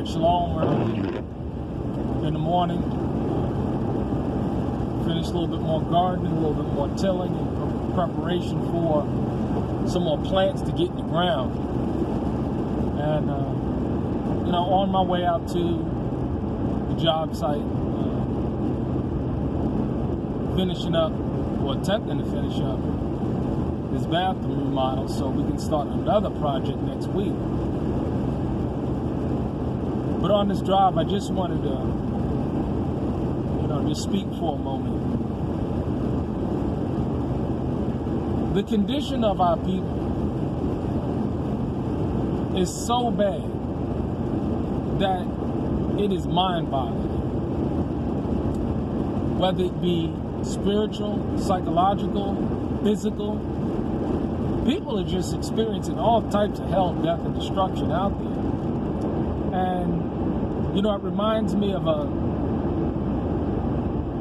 Shabbat Shalom early in the morning. Finish a little bit more gardening, a little bit more tilling in preparation for some more plants to get in the ground. And, on my way out to the job site, finishing up, or attempting to finish up this bathroom remodel so we can start another project next week. But on this drive, I just wanted to, just speak for a moment. The condition of our people is so bad that it is mind-boggling. Whether it be spiritual, psychological, physical, people are just experiencing all types of hell, death, and destruction out there. And, it reminds me of a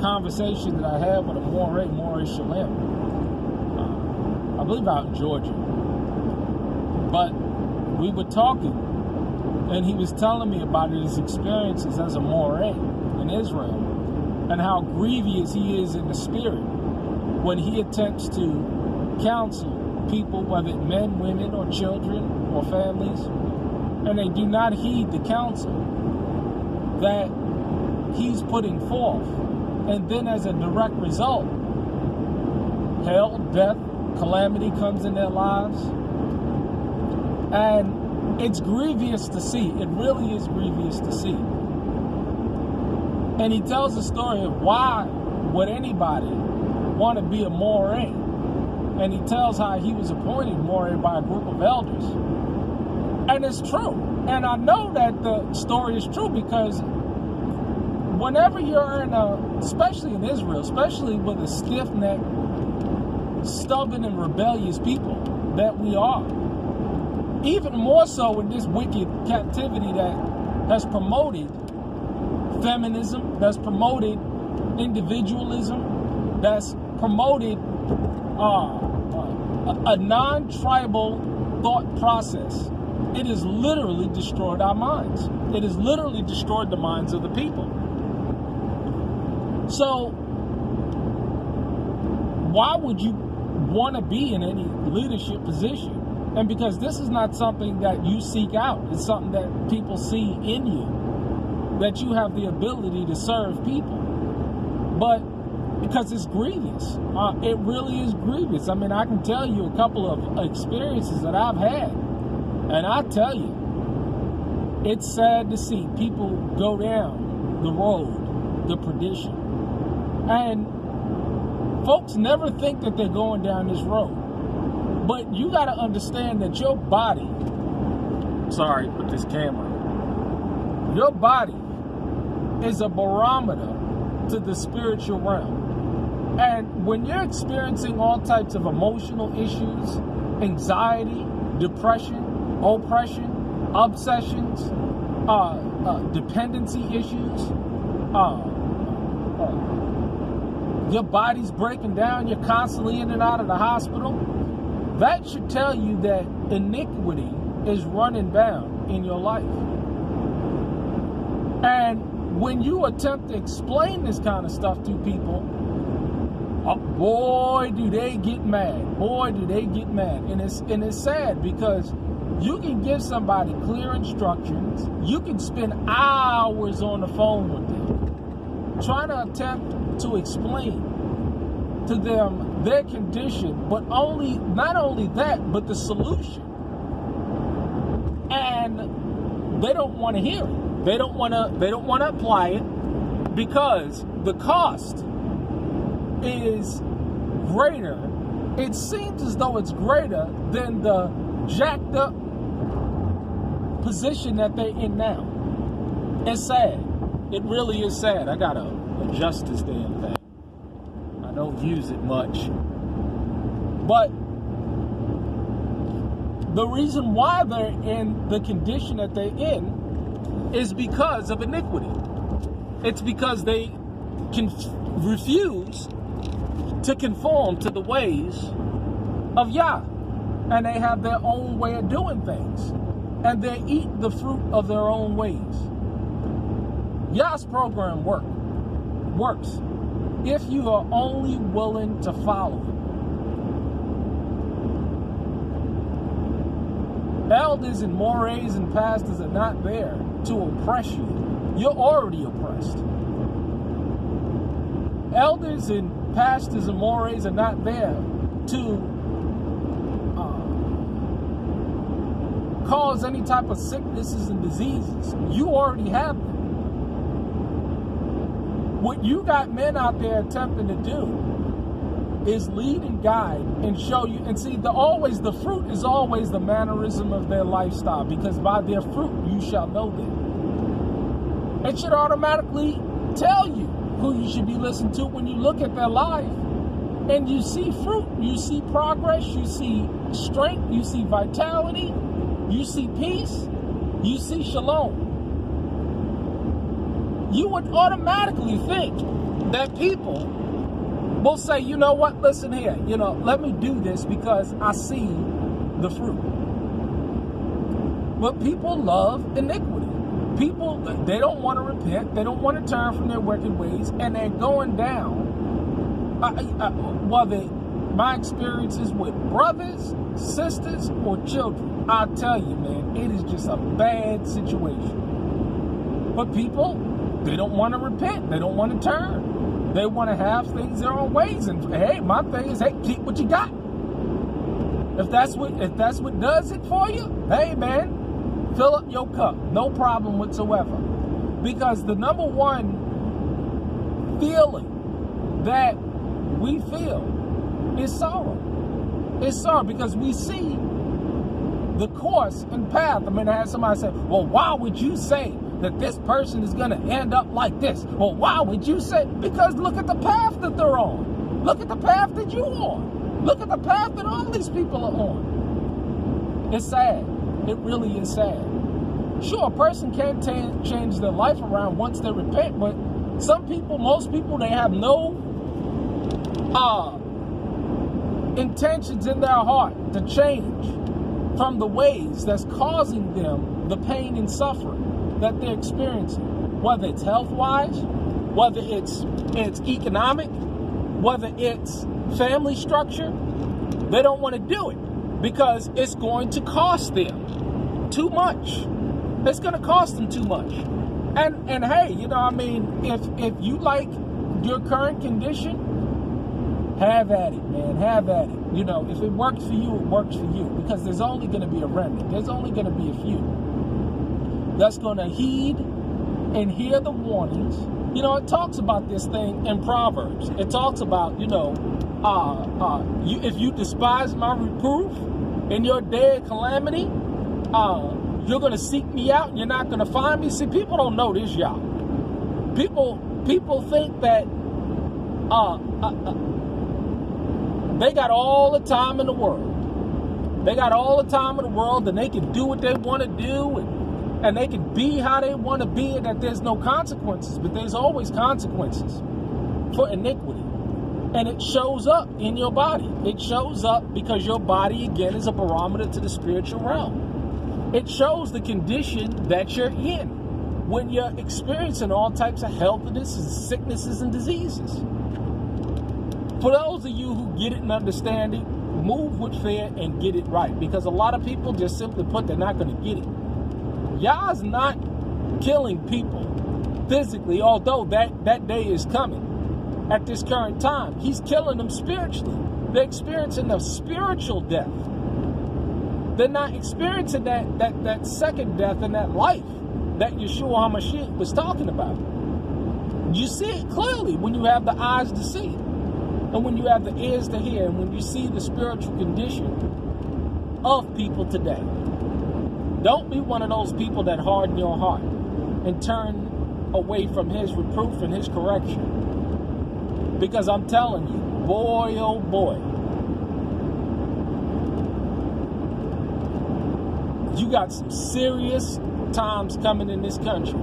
conversation that I had with a Moreh Shalem, I believe out in Georgia. But we were talking, and he was telling me about his experiences as a Moreh in Israel, and how grievous he is in the spirit when he attempts to counsel people, whether it's men, women, or children, or families, and they do not heed the counsel that he's putting forth. And then as a direct result, hell, death, calamity comes in their lives. And it's grievous to see. It really is grievous to see. And he tells the story of why would anybody want to be a Moreh. And he tells how he was appointed Moreh by a group of elders. And it's true. And I know that the story is true because whenever you're especially in Israel, especially with a stiff-necked, stubborn and rebellious people that we are, even more so in this wicked captivity that has promoted feminism, that's promoted individualism, that's promoted a non-tribal thought process. It has literally destroyed our minds. It has literally destroyed the minds of the people. So, why would you want to be in any leadership position? And because this is not something that you seek out, it's something that people see in you, that you have the ability to serve people. But because it's grievous, it really is grievous. I mean, I can tell you a couple of experiences that I've had, and I tell you, it's sad to see people go down the road, the perdition. And folks never think that they're going down this road. But you got to understand that your body, sorry, with this camera, your body is a barometer to the spiritual realm. And when you're experiencing all types of emotional issues, anxiety, depression, oppression, obsessions, dependency issues, your body's breaking down, you're constantly in and out of the hospital, that should tell you that iniquity is running bound in your life. And when you attempt to explain this kind of stuff to people, boy, do they get mad. Boy, do they get mad. And it's sad because you can give somebody clear instructions. You can spend hours on the phone with them, trying to attempt to explain to them their condition, but not only that, but the solution. And they don't want to hear it. They don't want to apply it because the cost is greater. It seems as though it's greater than the jacked up position that they're in now. It's sad. It really is sad. I gotta adjust this damn thing. I don't use it much. But the reason why they're in the condition that they're in is because of iniquity. It's because they refuse to conform to the ways of Yah. And they have their own way of doing things. and they eat the fruit of their own ways. Yah's program works if you are only willing to follow it. Elders and mores and pastors are not there to oppress you. You're already oppressed. Elders and pastors and mores are not there to cause any type of sicknesses and diseases. You already have them. What you got men out there attempting to do is lead and guide and show you. And see, the fruit is always the mannerism of their lifestyle, because by their fruit you shall know them. It should automatically tell you who you should be listening to when you look at their life and you see fruit, you see progress, you see strength, you see vitality, you see peace, you see shalom. You would automatically think that people will say, you know what, listen here, let me do this because I see the fruit. But people love iniquity. People, they don't want to repent. They don't want to turn from their wicked ways, and they're going down. Whether my experiences with brothers, sisters, or children, I'll tell you, man, it is just a bad situation. But people, they don't want to repent. They don't want to turn. They want to have things their own ways. And hey, my thing is, hey, keep what you got. If that's what does it for you, hey, man, fill up your cup. No problem whatsoever. Because the number one feeling that we feel is sorrow. It's sorrow because we see the course and path. I mean, I had somebody say, well, why would you say that this person is going to end up like this? Well, why would you say? Because look at the path that they're on. Look at the path that you're on. Look at the path that all these people are on. It's sad. It really is sad. Sure, a person can't change their life around once they repent, but most people, they have no intentions in their heart to change from the ways that's causing them the pain and suffering that they're experiencing, whether it's health-wise, whether it's economic, whether it's family structure. They don't want to do it because it's going to cost them too much. It's going to cost them too much. And hey, if you like your current condition, have at it, man. Have at it. If it works for you, it works for you. Because there's only going to be a remnant. There's only going to be a few that's going to heed and hear the warnings. It talks about this thing in Proverbs. It talks about, if you despise my reproof in your day of calamity, you're going to seek me out and you're not going to find me. See, people don't know this, y'all. People think that they got all the time in the world. They got all the time in the world, and they can do what they want to do, and they can be how they want to be, and that there's no consequences. But there's always consequences for iniquity. And it shows up in your body. It shows up because your body, again, is a barometer to the spiritual realm. It shows the condition that you're in when you're experiencing all types of healthiness, sicknesses, and diseases. For those of you who get it and understand it, move with fear and get it right. Because a lot of people just simply put, they're not going to get it. Yah's not killing people physically, although that day is coming at this current time. He's killing them spiritually. They're experiencing a spiritual death. They're not experiencing that second death and that life that Yeshua HaMashiach was talking about. You see it clearly when you have the eyes to see, and when you have the ears to hear, and when you see the spiritual condition of people today. Don't be one of those people that harden your heart and turn away from his reproof and his correction. Because I'm telling you, boy, oh boy, you got some serious times coming in this country.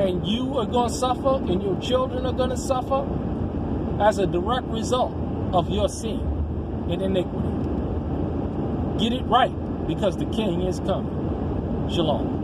And you are going to suffer, and your children are going to suffer as a direct result of your sin and iniquity. Get it right, because the King is coming. Shalom.